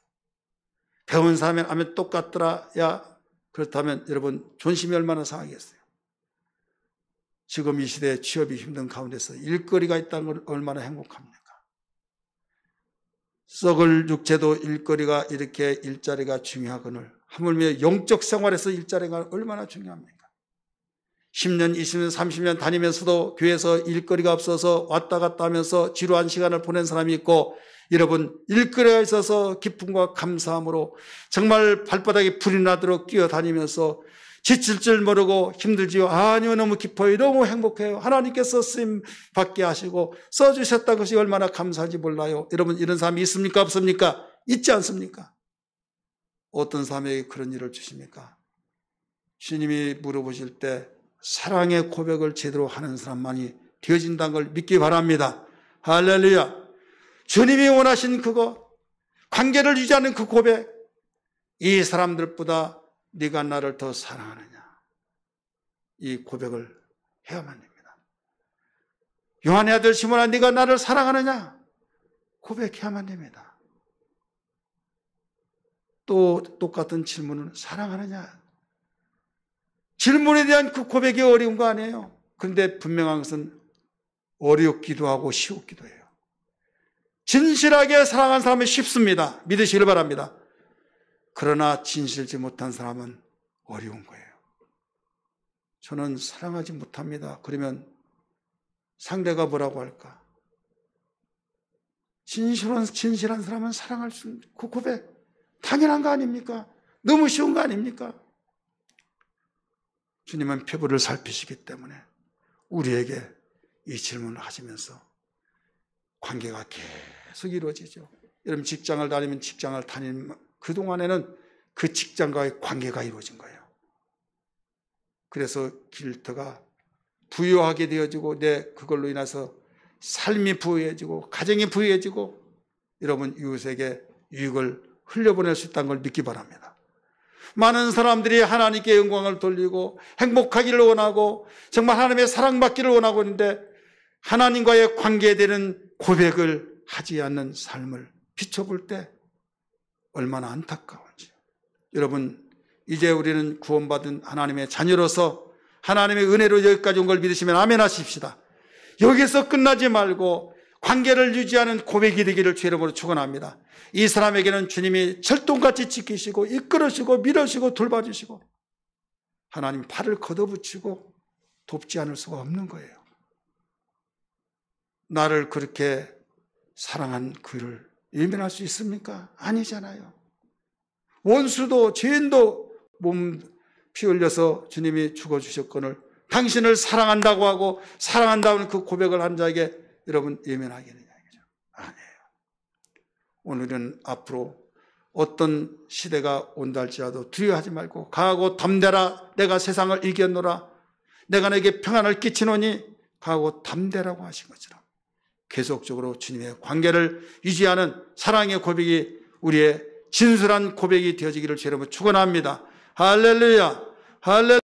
배운 사람이 하면 똑같더라. 야, 그렇다면 여러분 존심이 얼마나 상하겠어요. 지금 이 시대에 취업이 힘든 가운데서 일거리가 있다는 건 얼마나 행복합니까? 썩을 육체도 일거리가 이렇게 일자리가 중요하거늘 하물며 영적 생활에서 일자리가 얼마나 중요합니까? 10년, 20년, 30년 다니면서도 교회에서 일거리가 없어서 왔다 갔다 하면서 지루한 시간을 보낸 사람이 있고, 여러분 일거리가 있어서 기쁨과 감사함으로 정말 발바닥에 불이 나도록 뛰어다니면서 지칠 줄 모르고 힘들지요. 아니요, 너무 기뻐요. 너무 행복해요. 하나님께서 쓰임 받게 하시고 써주셨다는 것이 얼마나 감사한지 몰라요. 여러분 이런 사람이 있습니까? 없습니까? 있지 않습니까? 어떤 사람에게 그런 일을 주십니까? 주님이 물어보실 때 사랑의 고백을 제대로 하는 사람만이 되어진다는 걸 믿기 바랍니다. 할렐루야. 주님이 원하신 그거, 관계를 유지하는 그 고백, 이 사람들보다 네가 나를 더 사랑하느냐, 이 고백을 해야만 됩니다. 요한의 아들 시몬아, 네가 나를 사랑하느냐, 고백해야만 됩니다. 또 똑같은 질문은 사랑하느냐, 질문에 대한 그 고백이 어려운 거 아니에요. 그런데 분명한 것은 어렵기도 하고 쉬웠기도 해요. 진실하게 사랑한 사람은 쉽습니다. 믿으시길 바랍니다. 그러나 진실지 못한 사람은 어려운 거예요. 저는 사랑하지 못합니다. 그러면 상대가 뭐라고 할까? 진실한 사람은 사랑할 수 있는 그 고백 당연한 거 아닙니까? 너무 쉬운 거 아닙니까? 주님은 표부를 살피시기 때문에 우리에게 이 질문을 하시면서 관계가 계속 이루어지죠. 여러분 직장을 다니면 직장을 다니는 그동안에는 그 직장과의 관계가 이루어진 거예요. 그래서 길터가 부유하게 되어지고 그걸로 인해서 삶이 부유해지고 가정이 부유해지고 여러분 이웃에게 유익을 흘려보낼 수 있다는 걸 믿기 바랍니다. 많은 사람들이 하나님께 영광을 돌리고 행복하기를 원하고 정말 하나님의 사랑받기를 원하고 있는데 하나님과의 관계되는 고백을 하지 않는 삶을 비춰볼 때 얼마나 안타까운지. 여러분 이제 우리는 구원받은 하나님의 자녀로서 하나님의 은혜로 여기까지 온 걸 믿으시면 아멘 하십시다. 여기서 끝나지 말고 관계를 유지하는 고백이 되기를 주의 이름으로 축원합니다. 이 사람에게는 주님이 철동같이 지키시고 이끌으시고 밀어주시고 돌봐주시고 하나님 팔을 걷어붙이고 돕지 않을 수가 없는 거예요. 나를 그렇게 사랑한 그를 외면할 수 있습니까? 아니잖아요. 원수도 죄인도 몸 피 흘려서 주님이 죽어주셨거늘 당신을 사랑한다고 하고 사랑한다는 그 고백을 한 자에게 여러분 외면하겠느냐? 아니에요. 오늘은 앞으로 어떤 시대가 온다 할지라도 두려워하지 말고 강하고 담대라. 내가 세상을 이겼노라. 내가 내게 평안을 끼치노니 강하고 담대라고 하신 것처럼 계속적으로 주님의 관계를 유지하는 사랑의 고백이 우리의 진솔한 고백이 되어지기를 주의 이름으로 축원합니다. 할렐루야. 할렐루야.